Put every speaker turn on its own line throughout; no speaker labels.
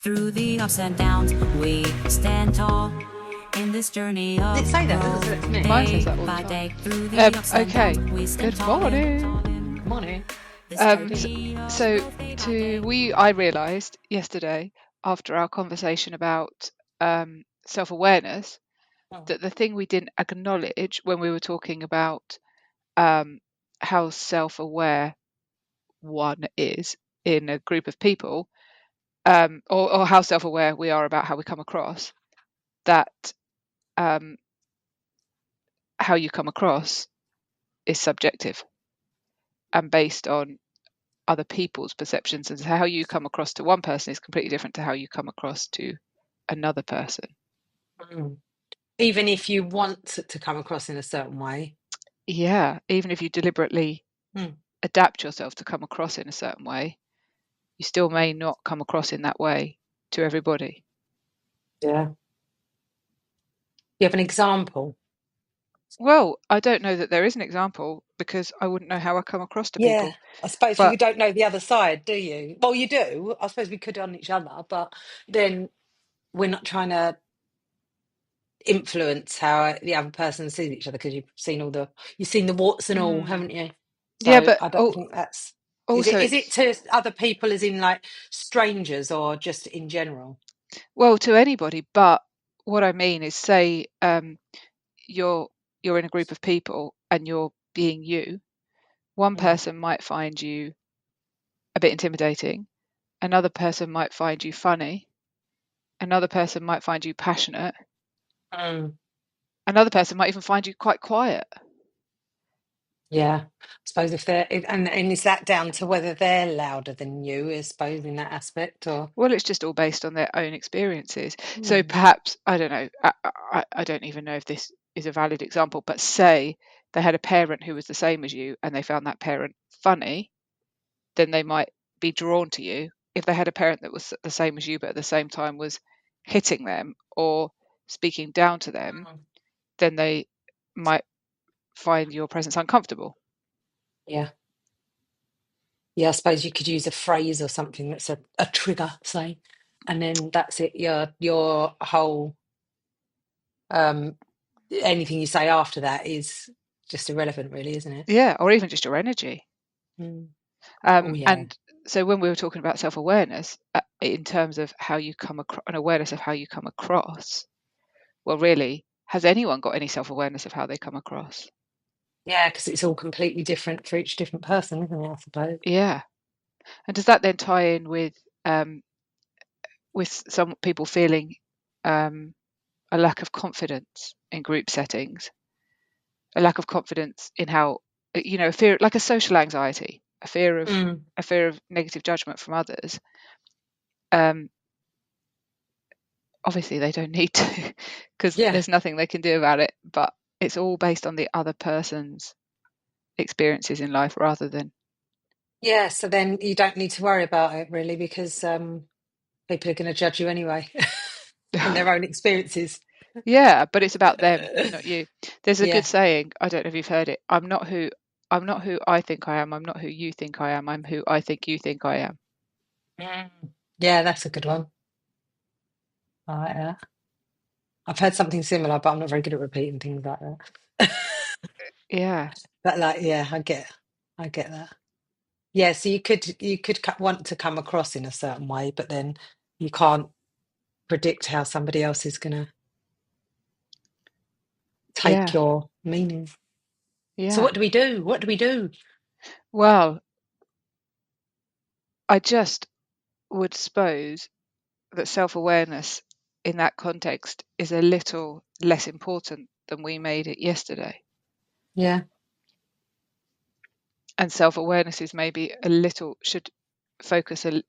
Through the ups and downs, we stand tall in this journey
Does
of
it say that? Does it say
growth.
that to me?
Mine says
Day
that all the
by
time.
day, through the ups and downs,
Okay.
we stand
Good
tall
morning.
Come on in.
this
Um, s-
journey of
so
growth. Day by day.
I realised yesterday after our conversation about self-awareness
Oh.
that the thing we didn't acknowledge when we were talking about um, how self-aware one is in a group of people, or how self-aware we are about how we come across, that um, how you come across is subjective and based on other people's perceptions, and how you come across to one person is completely different to how you come across to another person.
Mm. Even if you want to come across in a certain way.
Yeah, even if you deliberately
Mm.
adapt yourself to come across in a certain way, you still may not come across in that way to everybody.
Yeah. You have an example?
Well, I don't know that there is an example because I wouldn't know how I come across to
Yeah.
people.
I suppose you
But
don't know the other side, do you? Well, you do. I suppose we could on each other, but then we're not trying to influence how the other person sees each other because you've seen the warts and all,
mm,
haven't you?
yeah,
So
but
I don't think that's is it
also
is it
it's,
to other people as in like strangers or just in general?
well, to anybody. But what I mean is, say you're you're in a group of people and you're being you. One
Mm.
person might find you a bit intimidating, another person might find you funny, another person might find you passionate,
Mm.
another person might even find you quite quiet.
Yeah, I suppose and is that down to whether they're louder than you, I suppose, in that aspect, or
Well, it's just all based on their own experiences. So
mm.
perhaps, I don't know, I don't even know if this is a valid example, but say they had a parent who was the same as you and they found that parent funny, then they might be drawn to you. If they had a parent that was the same as you, but at the same time was hitting them or speaking down to them,
Mm.
then they might find your presence uncomfortable.
Yeah, yeah, I suppose you could use a phrase or something that's a trigger, say, and then that's it. Your whole um anything you say after that is just irrelevant, really, isn't it?
Yeah, or even just your energy.
Mm. Oh yeah,
And so when we were talking about self-awareness, in terms of how you come across, an awareness of how you come across, well, really, has anyone got any self-awareness of how they come across?
yeah, because it's all completely different for each different person, isn't it? I suppose.
Yeah. And does that then tie in um, with some people feeling um, a lack of confidence in group settings, a lack of confidence in how, a fear, like a social anxiety,
Mm.
a fear of negative judgment from others. Um, Obviously they don't need to because
Yeah.
there's nothing they can do about it, but it's all based on the other person's experiences in life rather than
Yeah, so then you don't need to worry about it really because people are going to judge you anyway from their own experiences.
yeah, but it's about them, not you. There's a good
Yeah.
saying, I don't know if you've heard it. I'm not who I think I am. I'm not who you think I am. I'm who I think you think I am.
Mm. Yeah, that's a good one. I like that. I've heard something similar, but I'm not very good at repeating things like that.
Yeah.
But like, yeah, I get that. Yeah, so you could want to come across in a certain way, but then you can't predict how somebody else is going to take
Yeah.
your meaning. So
Yeah.
what do we do? What do we do?
Well, I just would suppose that self-awareness in that context is a little less important than we made it yesterday.
Yeah.
And self-awareness is maybe a little focus a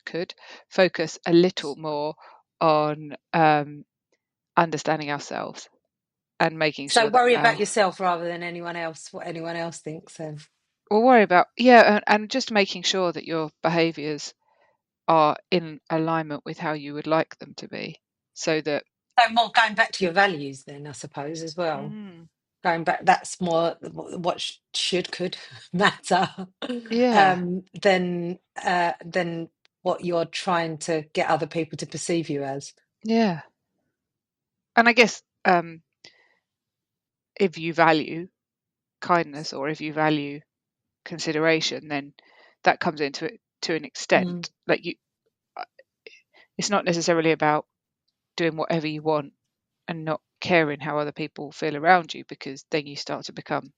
could focus a little more on understanding ourselves and making
So
sure that
worry about
our
yourself rather than anyone else, what anyone else thinks. Then.
we'll worry about, yeah, and just making sure that your behaviors are in alignment with how you would like them to be, so that
So more going back to your values, then I suppose as well.
mm,
Going back, that's more what should could matter
yeah,
than what you're trying to get other people to perceive you as.
Yeah. And I guess if you value kindness or if you value consideration, then that comes into it to an extent. Like it's not necessarily about doing whatever you want and not caring how other people feel around you, because then you start to become,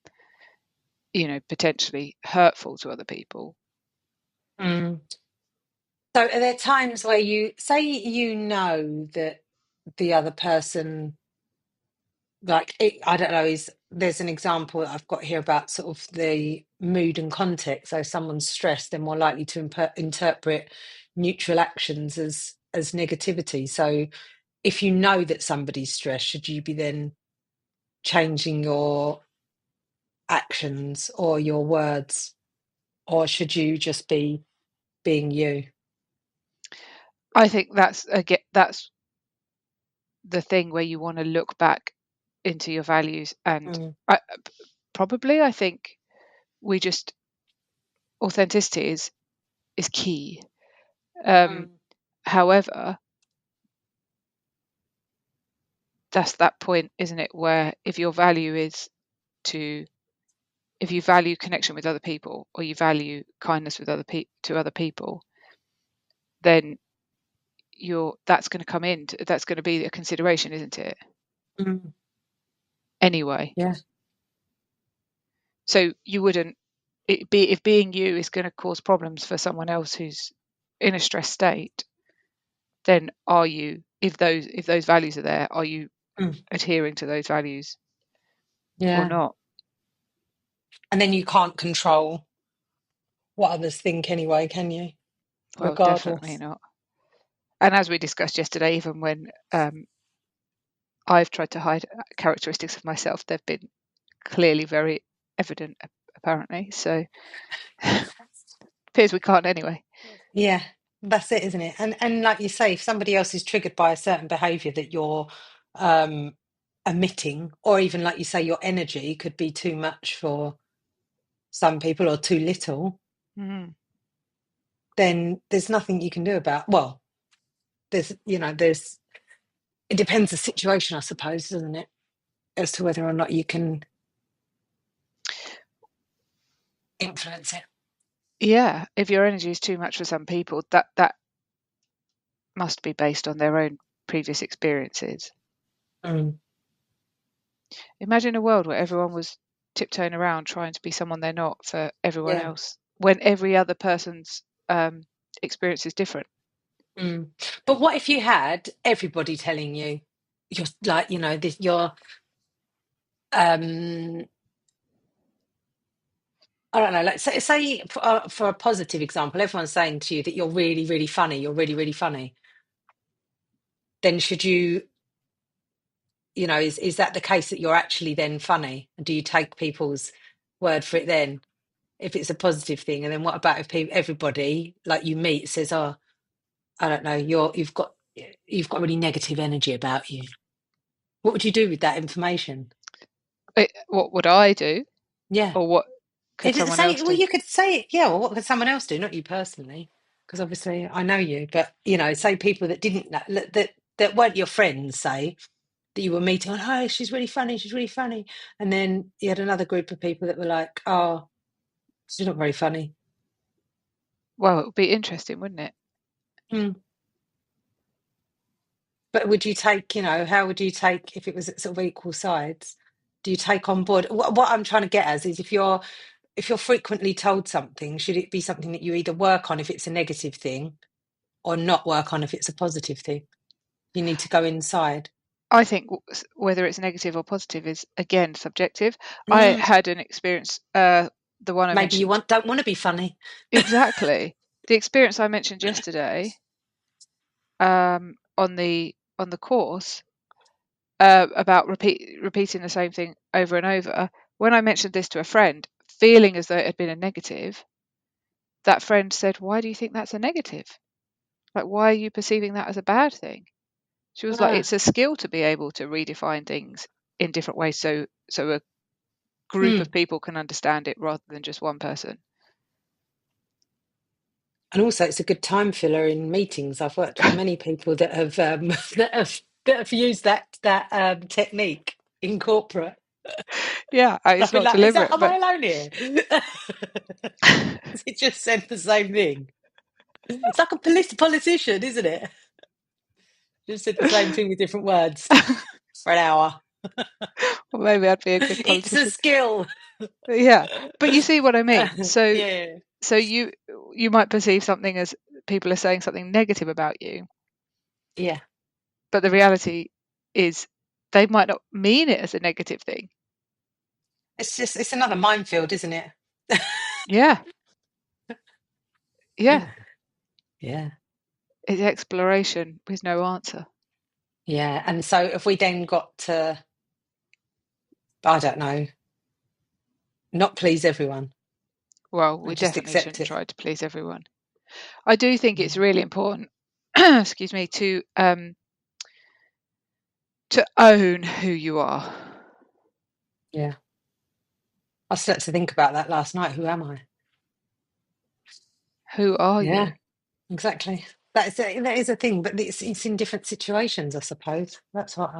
potentially hurtful to other people.
Mm. So are there times where you say you know that the other person, like I don't know, there's an example that I've got here about sort of the mood and context. So if someone's stressed, they're more likely to interpret neutral actions as negativity. So if you know that somebody's stressed, should you be then changing your actions or your words, or should you just be being you?
I think that's the thing where you want to look back into your values, and
Mm,
I think we just authenticity is key.
mm,
However, that's that point, isn't it, where if your value is if you value connection with other people, or you value kindness with to other people, then that's going to come in. That's going to be a consideration, isn't it?
mm.
Anyway,
Yeah.
so you wouldn't if being you is going to cause problems for someone else who's in a stressed state, then if those values are there, are you
Mm,
adhering to those values or
yeah.
not?
And then you can't control what others think anyway, can you?
Well, definitely
Regardless.
not. And as we discussed yesterday, even when I've tried to hide characteristics of myself, they've been clearly very evident, apparently. So appears we can't anyway.
Yeah, that's it, isn't it? And like you say, if somebody else is triggered by a certain behavior that you're um emitting, or even like you say, your energy could be too much for some people or too little,
Mm.
then there's nothing you can do about. Well, there's it depends the situation, I suppose, doesn't it? As to whether or not you can influence it.
Yeah, if your energy is too much for some people, that must be based on their own previous experiences.
Mm,
Imagine a world where everyone was tiptoeing around trying to be someone they're not for everyone
yeah.
else, when every other person's experience is different.
Mm. But what if you had everybody telling you you're like, this you're um I don't know, like say for a positive example, everyone's saying to you that you're really, really funny, you're really, really funny. Then should you, is that the case that you're actually then funny? And do you take people's word for it then, if it's a positive thing? And then what about if everybody like you meet says, "Oh, I don't know, you've got really negative energy about you." What would you do with that information?
What would I do,
Yeah.
or what could
It
someone
say,
else
well,
do?
you could say it, yeah. Well, what could someone else do? Not you personally, because obviously I know you. But say people that didn't know, that weren't your friends. Say that you were meeting on, "Oh, she's really funny. She's really funny," and then you had another group of people that were like, "Oh, she's not very funny."
Well, it would be interesting, wouldn't it?
Hmm. But would you take? How would you take if it was at sort of equal sides? Do you take on board what I'm trying to get at is if you're frequently told something, should it be something that you either work on if it's a negative thing, or not work on if it's a positive thing? You need to go inside.
I think whether it's negative or positive is again subjective. I
Mm,
had an experience, the one I
maybe you
mentioned
don't want to be funny.
exactly, the experience I mentioned yesterday, on the course, about repeating the same thing over and over. When I mentioned this to a friend, feeling as though it had been a negative, that friend said, "Why do you think that's a negative? Like, why are you perceiving that as a bad thing?" She was like,
Ah,
"It's a skill to be able to redefine things in different ways, so a group
mm,
of people can understand it rather than just one person."
And also, it's a good time filler in meetings. I've worked with many people that have that have used that technique in corporate.
Yeah,
I've
it's
been
not
like,
deliberate,
am
but
I alone here? It just said the same thing. It's like a politician, isn't it? Just said the same thing with different words for an hour.
well, maybe I'd be a good
It's a
politician.
skill.
Yeah, but you see what I mean. So,
Yeah,
so you might perceive something as people are saying something negative about you,
yeah.
but the reality is they might not mean it as a negative thing.
It's another minefield, isn't it?
Yeah, yeah,
Yeah.
it's exploration with no answer.
Yeah. And so if we then got to, I don't know, not please everyone
Well, we
and just
definitely
accept
shouldn't
it.
try to please everyone. I do think it's
Mm.
really important, excuse me, to own who you are.
Yeah. I slept to think about that last night. Who am I?
Who are
Yeah,
you?
exactly. That is a thing, but it's in different situations, I suppose. That's what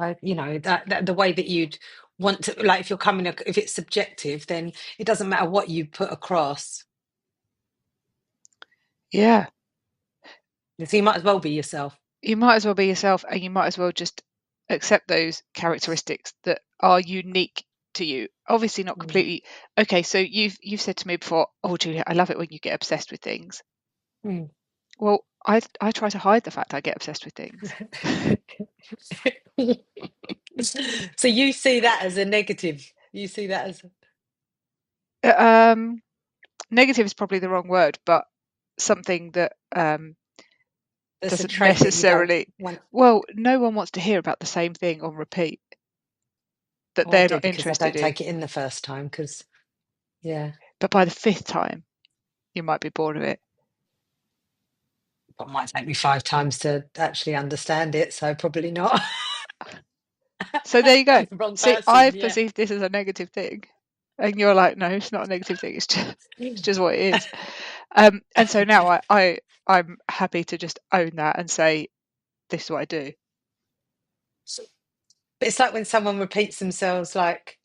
that the way that you'd want to, like, if you're coming, if it's subjective, then it doesn't matter what you put across.
Yeah,
So you might as well be yourself.
you might as well be yourself, and you might as well just accept those characteristics that are unique to you. Obviously not
Mm.
completely. Okay, so you've said to me before, oh Julia, I love it when you get obsessed with things.
Mm.
Well, I try to hide the fact I get obsessed with things.
So you see that as a negative. You see that as
Um, Negative is probably the wrong word, but something that
there's a
doesn't
trait that you don't
necessarily.
want.
Well, no one wants to hear about the same thing on repeat that
Oh, I
they're
do,
not
because I
interested
don't
in.
take it in the first time. Because yeah,
But by the fifth time, you might be bored of it.
it might take me 5 times to actually understand it. So probably not.
So there you go.
I'm the wrong
See,
person.
I've
Yeah.
perceived this as a negative thing, and you're like, no, it's not a negative thing. It's just what it is. And so now I'm happy to just own that and say, this is what I do.
But it's like when someone repeats themselves, like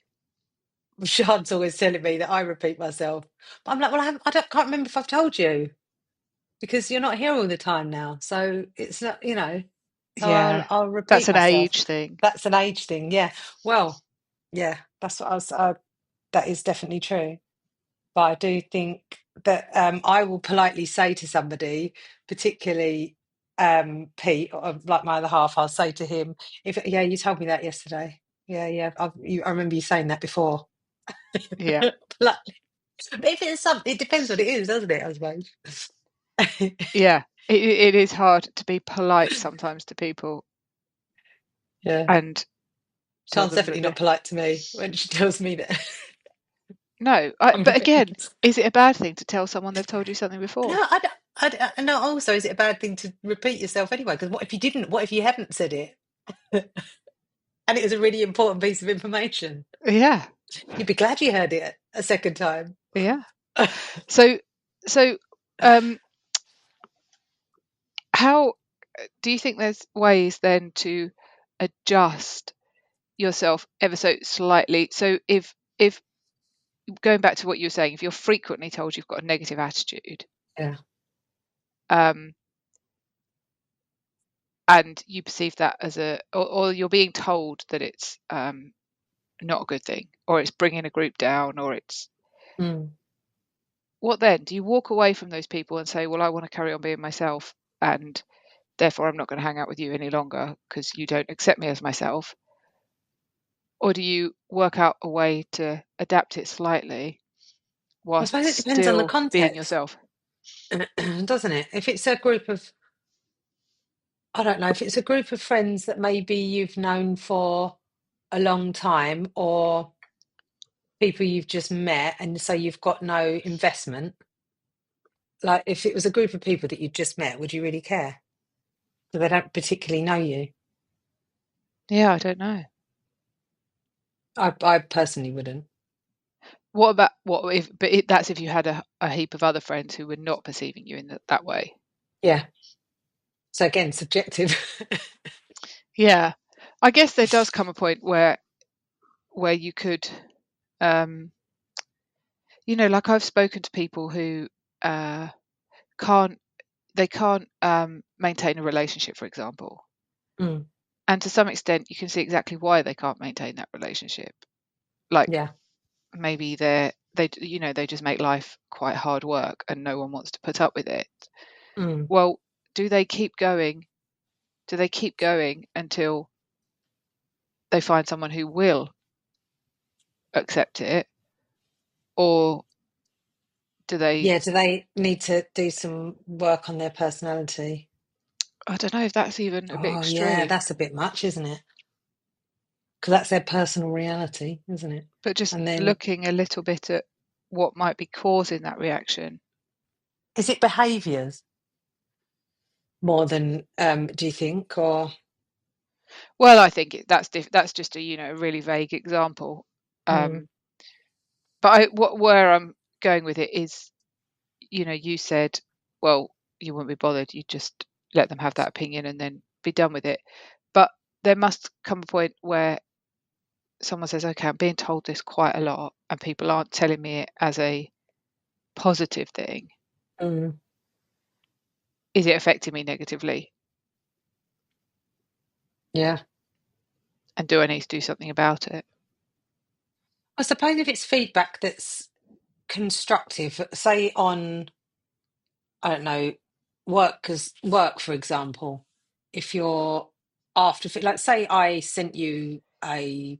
Rashad's always telling me that I repeat myself. But I'm like, well, can't remember if I've told you, because you're not here all the time now. So it's not, so
Yeah,
I'll
that's
repeat
an
myself.
age thing.
That's an age thing. Yeah. Well, yeah, that's what I was, that is definitely true. But I do think that I will politely say to somebody, particularly Pete, or like my other half, I'll say to him, "If yeah, you told me that yesterday. Yeah, yeah, I remember you saying that before."
Yeah,
Politely. But if it's something, it depends what it is, doesn't it? I suppose.
yeah. It is hard to be polite sometimes to people
Yeah,
and tell
Sean's
them
definitely
that
not
they.
polite to me when she tells me that
No,
I'm
but
repeating.
again, is it a bad thing to tell someone they've told you something before?
No, no. Also, is it a bad thing to repeat yourself anyway? Because what if you didn't? What if you hadn't said it? And it was a really important piece of information.
Yeah,
You'd be glad you heard it a second time.
yeah. So, so, um, how do you think there's ways then to adjust yourself ever so slightly? So, if going back to what you were saying, if you're frequently told you've got a negative attitude,
Yeah.
um, and you perceive that as or you're being told that it's not a good thing, or it's bringing a group down, or it's
Mm.
what then? Do you walk away from those people and say, well, I want to carry on being myself, and therefore I'm not going to hang out with you any longer because you don't accept me as myself? Or do you work out a way to adapt it slightly
I
whilst
suppose it depends on the
still being
context,
yourself?
doesn't it? If it's a group of, I don't know, if it's a group of friends that maybe you've known for a long time, or people you've just met, and so you've got no investment. Like, if it was a group of people that you've just met, would you really care? Because they don't particularly know you.
Yeah, I don't know.
I personally wouldn't.
What about what if? But that's if you had a heap of other friends who were not perceiving you in that way.
Yeah. So again, subjective.
Yeah, I guess there does come a point where you could, like I've spoken to people who can't maintain a relationship, for example,
Mm,
and to some extent you can see exactly why they can't maintain that relationship. Like
yeah.
maybe they just make life quite hard work and no one wants to put up with it.
Mm.
Well, do they keep going? Do they keep going until they find someone who will accept it, or do they?
Yeah. Do they need to do some work on their personality?
I don't know if that's even a bit
Oh, yeah,
extreme,
that's a bit much, isn't it? Because that's their personal reality, isn't it?
but just
And then,
looking a little bit at what might be causing that reaction.
is it behaviours more than, do you think, or?
Well, I think that's just a really vague example.
Mm,
Um, but where I'm going with it is, you said, well, you wouldn't be bothered. You just let them have that opinion and then be done with it. But there must come a point where someone says, okay, I'm being told this quite a lot, and people aren't telling me it as a positive thing.
mm,
Is it affecting me negatively?
yeah.
And do I need to do something about it?
I suppose if it's feedback that's constructive, say on, I don't know, work, for example, if you're like, say I sent you a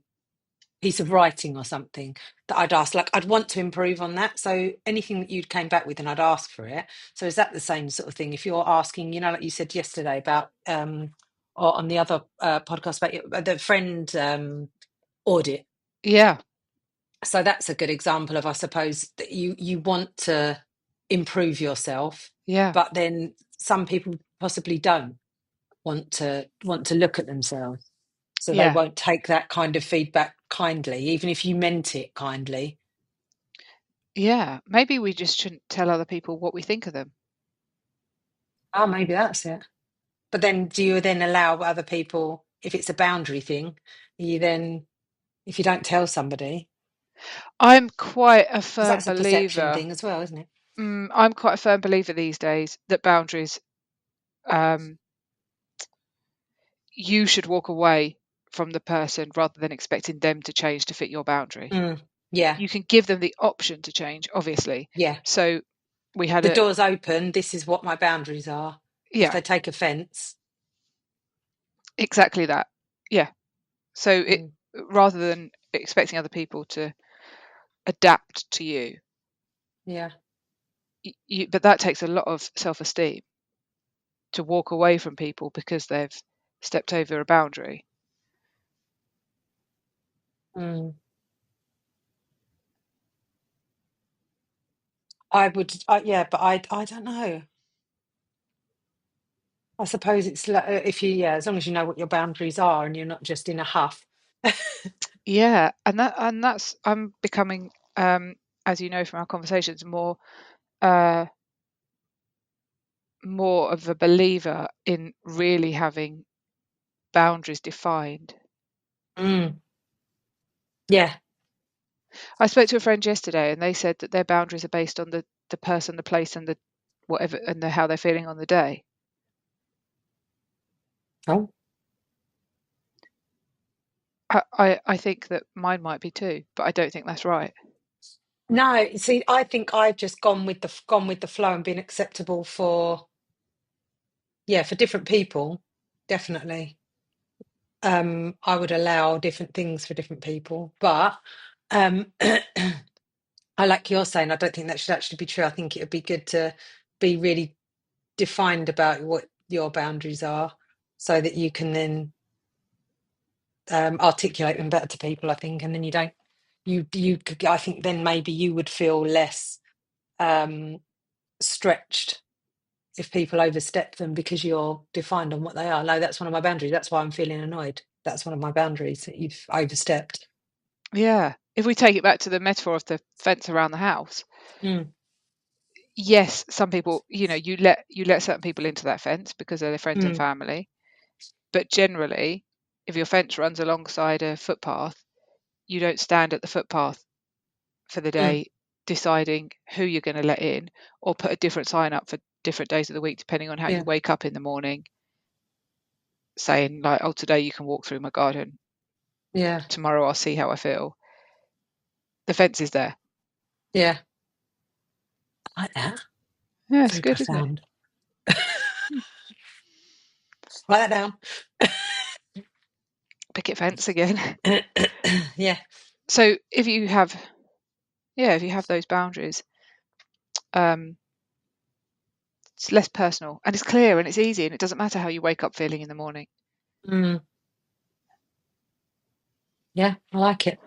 piece of writing or something that I'd ask, like, I'd want to improve on that. So anything that you came back with, and I'd ask for it. So is that the same sort of thing? If you're asking, like you said yesterday about, or on the other podcast about the friend audit.
Yeah,
So that's a good example of, I suppose, that you want to improve yourself,
yeah,
but then some people possibly don't want to look at themselves, so they
yeah,
won't take that kind of feedback kindly, even if you meant it kindly.
yeah. Maybe we just shouldn't tell other people what we think of them.
Oh, maybe that's it. But then, do you then allow other people, if it's a boundary thing, you then, if you don't tell somebody,
I'm quite a
because
firm
that's a perception
believer.
thing as well, isn't it?
I'm quite a firm believer these days that boundaries, um, you should walk away from the person rather than expecting them to change to fit your boundary.
Mm, yeah,
You can give them the option to change, obviously.
yeah.
So we had
The door's open. This is what my boundaries are. If
yeah,
they take offence,
exactly that. Yeah. So
mm,
rather than expecting other people to adapt to you,
yeah.
but that takes a lot of self-esteem to walk away from people because they've stepped over a boundary.
Mm. I would, yeah, but I don't know. I suppose it's like, if you, yeah, as long as you know what your boundaries are and you're not just in a huff.
Yeah, and that's I'm becoming, as you know from our conversations, uh, more of a believer in really having boundaries defined.
Mm, yeah.
I spoke to a friend yesterday, and they said that their boundaries are based on the person, the place, and the whatever, and how they're feeling on the day.
Oh,
I think that mine might be too, but I don't think that's right.
no. See, I think I've just gone with the flow and been acceptable for, yeah, for different people. Definitely. I would allow different things for different people, but I like you're saying, I don't think that should actually be true. I think it would be good to be really defined about what your boundaries are, so that you can then articulate them better to people, I think. And then I think then maybe you would feel less um, stretched if people overstep them, because you're defined on what they are. No, that's one of my boundaries. That's why I'm feeling annoyed. That's one of my boundaries that you've overstepped.
Yeah. if we take it back to the metaphor of the fence around the house, yes, some people, you let certain people into that fence because they're their friends and family. But generally, if your fence runs alongside a footpath, you don't stand at the footpath for the day deciding who you're going to let in, or put a different sign up for different days of the week depending on how you wake up in the morning, saying like, oh, today you can walk through my garden, tomorrow I'll see how I feel. The fence is there.
I like that.
Yeah, it's
Very
good, isn't it?
profound. Write that down.
Picket fence again.
Yeah.
So if you have those boundaries, it's less personal and it's clear and it's easy and it doesn't matter how you wake up feeling in the morning.
Yeah, I like it.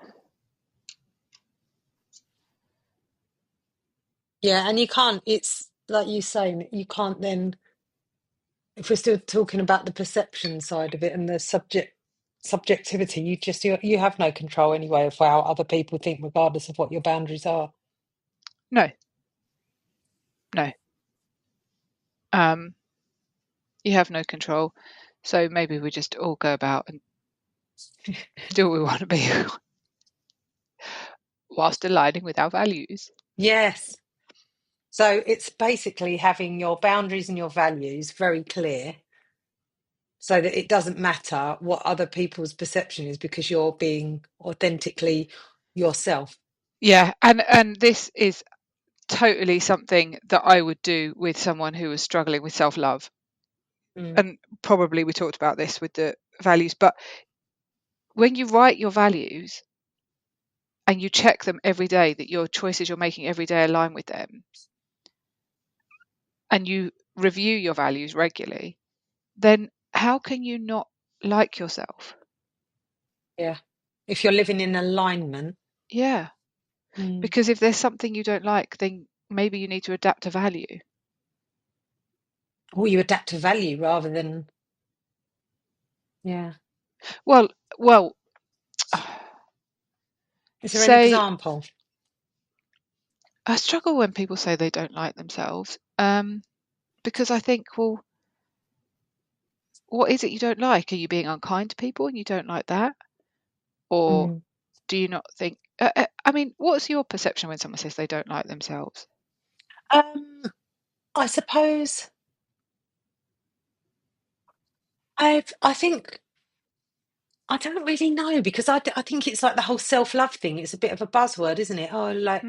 Yeah, and you can't, it's like you saying, you can't then, if we're still talking about the perception side of it and the subjectivity, you have no control anyway of how other people think, regardless of what your boundaries are.
No. You have no control. So maybe we just all go about and do what we want to be whilst aligning with our values.
Yes. So it's basically having your boundaries and your values very clear so that it doesn't matter what other people's perception is because you're being authentically yourself.
Yeah, and this is totally something that I would do with someone who was struggling with self-love. And probably we talked about this with the values, but when you write your values and you check them every day, that your choices you're making every day align with them, and you review your values regularly, then how can you not like yourself?
Yeah. If you're living in alignment.
Yeah. Because if there's something you don't like, then maybe you need to adapt a value.
Or you adapt a value rather than, yeah.
Well,
Is there an
say,
example?
I struggle when people say they don't like themselves, because I think, well, what is it you don't like? Are you being unkind to people and you don't like that? Or do you not think, I mean, what's your perception when someone says they don't like themselves?
I suppose I think I don't really know because I think it's like the whole self-love thing. It's a bit of a buzzword, isn't it? Oh, like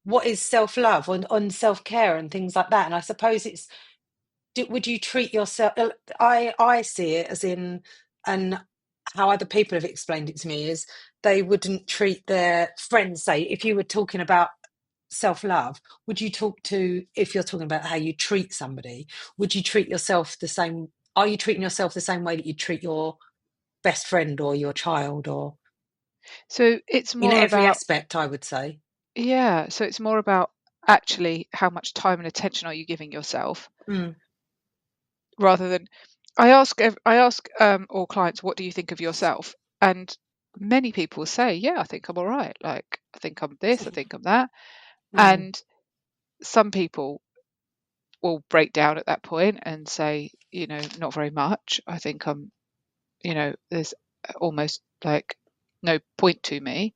what is self-love on self-care and things like that. And I suppose it's would you treat yourself? I see it as in, and how other people have explained it to me is they wouldn't treat their friends. Say if you were talking about self-love, would you talk to, if you're talking about how you treat somebody, would you treat yourself the same? Are you treating yourself the same way that you treat your best friend or your child, or
So it's
in
more
every
about,
aspect, I would say.
yeah, so it's more about actually how much time and attention are you giving yourself, rather than, I ask all clients, what do you think of yourself? And many people say, yeah, I think I'm all right. Like, I think I'm this, I think I'm that. And some people will break down at that point and say, not very much. I think I'm, there's almost like no point to me.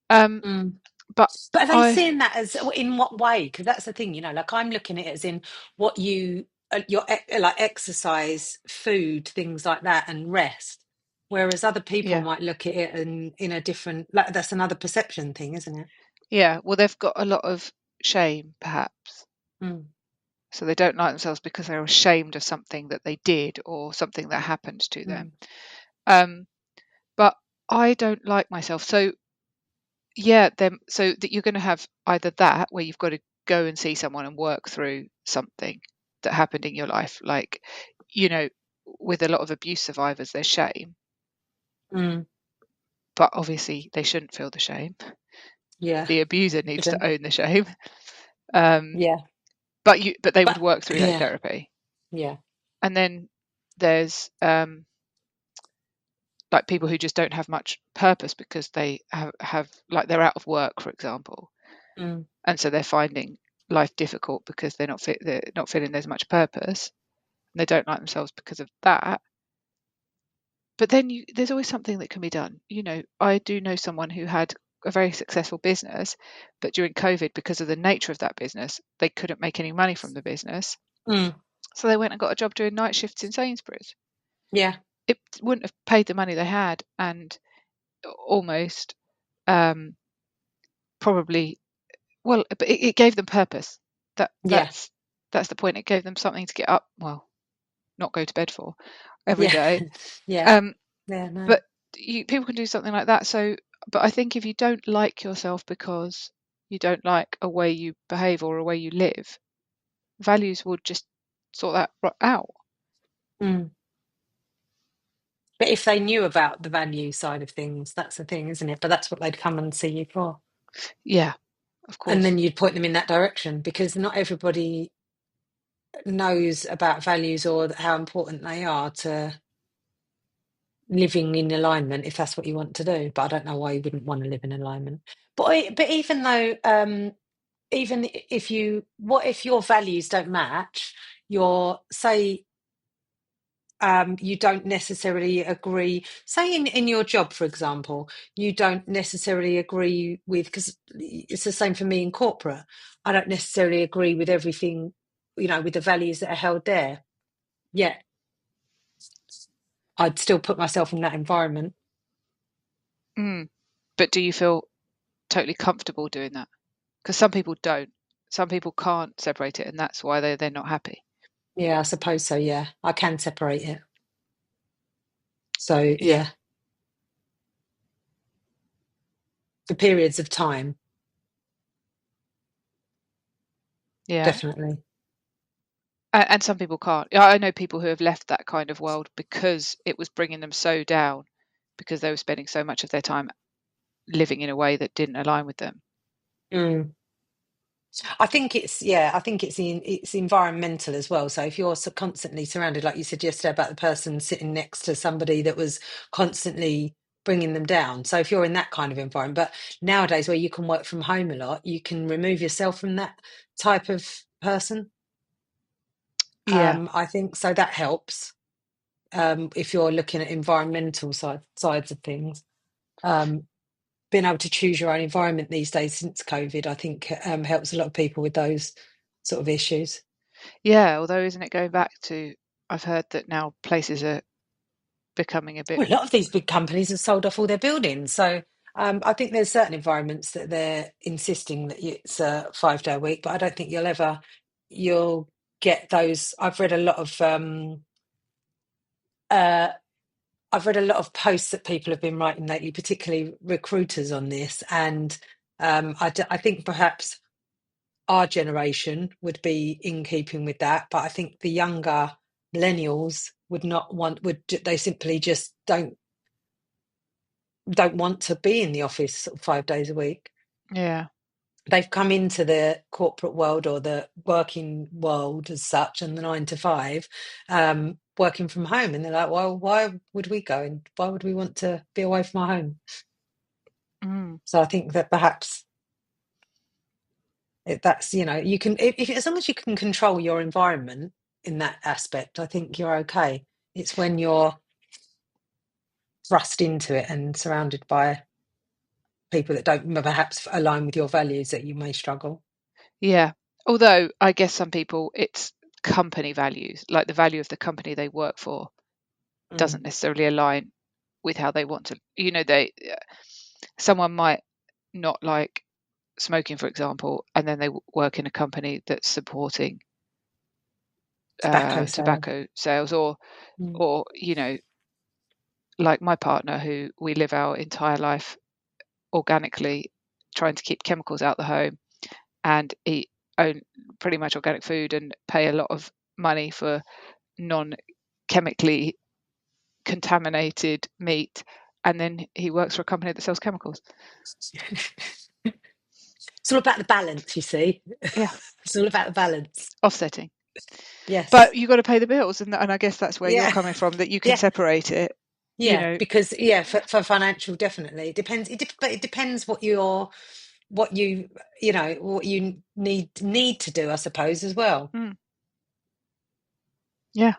But
But are they seeing that as, in what way? Because that's the thing, like I'm looking at it as in what you, like exercise, food, things like that, and rest. Whereas other people
yeah,
might look at it in a different, like that's another perception thing, isn't it?
yeah. Well, they've got a lot of shame, perhaps. So they don't like themselves because they're ashamed of something that they did or something that happened to them. But I don't like myself. So yeah, so that you're going to have either that where you've got to go and see someone and work through something that happened in your life, like, with a lot of abuse survivors, there's shame, but obviously they shouldn't feel the shame.
Yeah.
The abuser needs to
Shouldn't.
own the shame.
Yeah.
But they would
But
work through that in
yeah.
therapy.
Yeah.
And then there's like people who just don't have much purpose because they have like they're out of work, for example,
Mm.
and so they're finding life difficult because they're not feeling there's much purpose, and they don't like themselves because of that. But then there's always something that can be done. I do know someone who had a very successful business, but during COVID, because of the nature of that business, they couldn't make any money from the business.
Mm.
So they went and got a job doing night shifts in Sainsbury's.
Yeah.
It wouldn't have paid the money they had, and almost probably, well, but it gave them purpose.
Yeah.
That's the point. It gave them something to get up, well, not go to bed for every
Yeah.
day.
Yeah.
Um,
Yeah. No.
but people can do something like that. So, but I think if you don't like yourself because you don't like a way you behave or a way you live, values would just sort that out.
Mm. But if they knew about the value side of things, that's the thing, isn't it? But that's what they'd come and see you for.
Yeah, of
And
course.
then you'd point them in that direction, because not everybody knows about values or how important they are to living in alignment, if that's what you want to do. But I don't know why you wouldn't want to live in alignment. But even though, even if what if your values don't match? Say you don't necessarily agree, say in your job, for example, you don't necessarily agree with, because it's the same for me in corporate. I don't necessarily agree with everything, with the values that are held there. Yet I'd still put myself in that environment.
But do you feel totally comfortable doing that? Because some people don't. Some people can't separate it, and that's why they're not happy.
Yeah, I suppose so. Yeah, I can separate it. So
Yeah.
yeah, for periods of time,
Yeah.
definitely.
And some people can't. I know people who have left that kind of world because it was bringing them so down, because they were spending so much of their time living in a way that didn't align with them.
Mm. I think it's environmental as well. So if you're constantly surrounded, like you said yesterday about the person sitting next to somebody that was constantly bringing them down. So if you're in that kind of environment, but nowadays where you can work from home a lot, you can remove yourself from that type of person.
Yeah.
I think so that helps. If you're looking at environmental sides of things. Being able to choose your own environment these days since COVID, I think helps a lot of people with those sort of issues.
Yeah. Although, isn't it going back to, I've heard that now places are becoming a bit.
Well, a lot of these big companies have sold off all their buildings, so I think there's certain environments that they're insisting that it's a 5-day week, but I don't think you'll get those. Uh, I've read a lot of posts that people have been writing lately, particularly recruiters on this, and I think perhaps our generation would be in keeping with that, but I think the younger millennials would not want, they simply just don't want to be in the office sort of 5 days a week.
Yeah.
They've come into the corporate world or the working world as such, and the 9 to 5, working from home, and they're like, well, why would we go and why would we want to be away from our home?
Mm.
So I think that perhaps that's, you can, if as long as you can control your environment in that aspect, I think you're okay. It's when you're thrust into it and surrounded by people that don't perhaps align with your values that you may struggle.
Yeah. Although I guess some people, it's company values, like the value of the company they work for
Mm.
doesn't necessarily align with how they want to. Someone might not like smoking, for example, and then they work in a company that's supporting
Tobacco sales.
tobacco sales, or
Mm.
or like my partner, who we live our entire life organically, trying to keep chemicals out the home and eat own pretty much organic food and pay a lot of money for non-chemically contaminated meat, and then he works for a company that sells chemicals.
It's all about the balance, you see.
Yeah.
It's all about the balance.
Offsetting.
Yes.
But you got to pay the bills, and I guess that's where you're
Yeah.
coming from, that you can
Yeah.
separate it.
Yeah, because for financial, definitely it depends. But it depends what you what you need to do, I suppose, as well.
Yeah.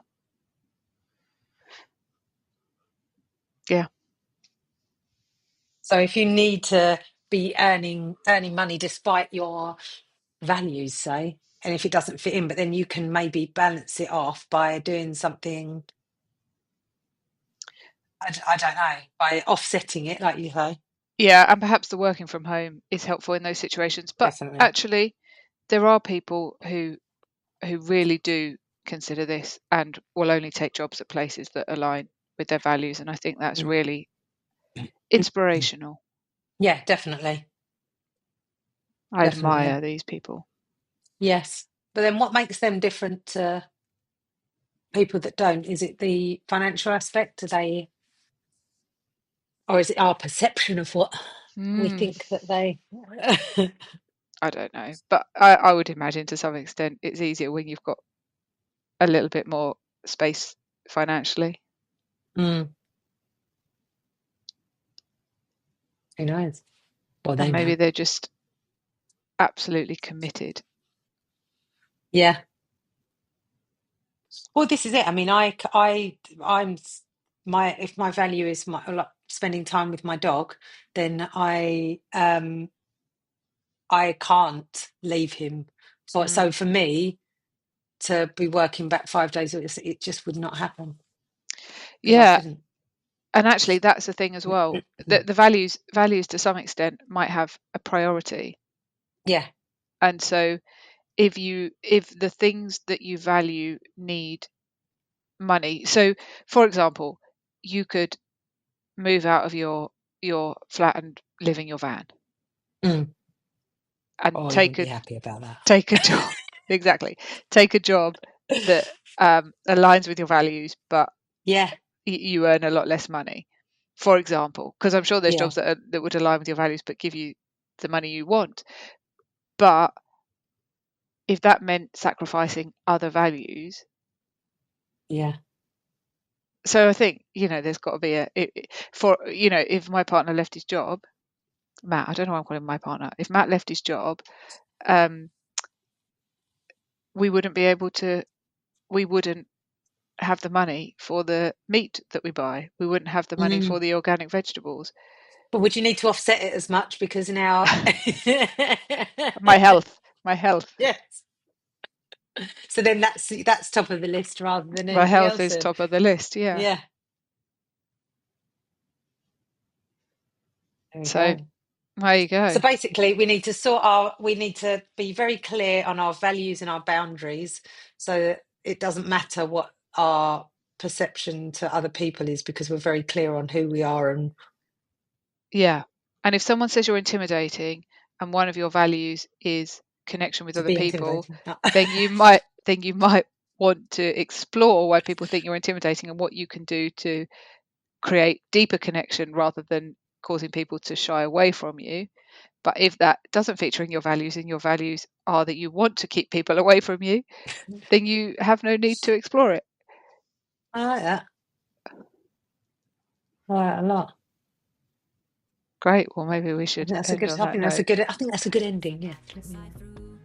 Yeah.
So if you need to be earning money despite your values, say, and if it doesn't fit in, but then you can maybe balance it off by doing something. I don't know, by offsetting it, like you say.
Yeah, and perhaps the working from home is helpful in those situations. But
Definitely.
actually, there are people who really do consider this and will only take jobs at places that align with their values, and I think that's
Mm.
really inspirational.
Yeah, definitely.
I
Definitely.
admire these people.
Yes. But then what makes them different to people that don't? Is it the financial aspect? Or is it our perception of what we think that they
I don't know, but I would imagine to some extent it's easier when you've got a little bit more space financially.
Mm, who knows? Well,
Or
they
maybe
know.
they're just absolutely committed.
Yeah. Well, this is it. I mean, if my value is like spending time with my dog, then I can't leave him. So for me to be working back 5 days, it just would not happen because I
Yeah,
couldn't.
and actually that's the thing as well. The values to some extent might have a priority.
Yeah.
And so if the things that you value need money. So for example, you could move out of your flat and live in your van
Mm.
and
Oh, you wouldn't be happy about
take a
that.
job. Exactly. Take a job that aligns with your values, but
Yeah.
you earn a lot less money, for example, because I'm sure there's
Yeah.
jobs that would align with your values but give you the money you want. But if that meant sacrificing other values,
Yeah.
so I think there's got to be if my partner left his job, Matt, I don't know why I'm calling him my partner. If Matt left his job, um, we wouldn't be able to. We wouldn't have the money for the meat that we buy. We wouldn't have the money
Mm.
for the organic vegetables.
But would you need to offset it as much because now?
My health, my health.
Yes. So then that's top of the list rather than
My
anything
health
else.
is
Then
top of the list, yeah.
yeah. There we
So
go.
there you
So
go.
basically, we need to be very clear on our values and our boundaries, so that it doesn't matter what our perception to other people is, because we're very clear on who we are and
Yeah. And if someone says you're intimidating and one of your values is connection with
to
other
be
people,
intimidating. No.
then you might want to explore why people think you're intimidating and what you can do to create deeper connection rather than causing people to shy away from you. But if that doesn't feature in your values and your values are that you want to keep people away from you, then you have no need to explore it.
I like that. I like it a lot.
Great. Well, maybe we should
That's a
end
good.
on
I
that
think that's a
note.
good. I think that's a good ending. Yeah.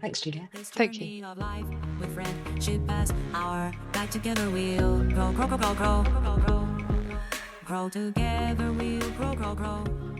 Thanks, Julia.
Thank you.
Journey of life with friendship as our guide, together we'll grow, grow, grow, grow, grow, grow, grow. Grow together we'll grow, grow, grow.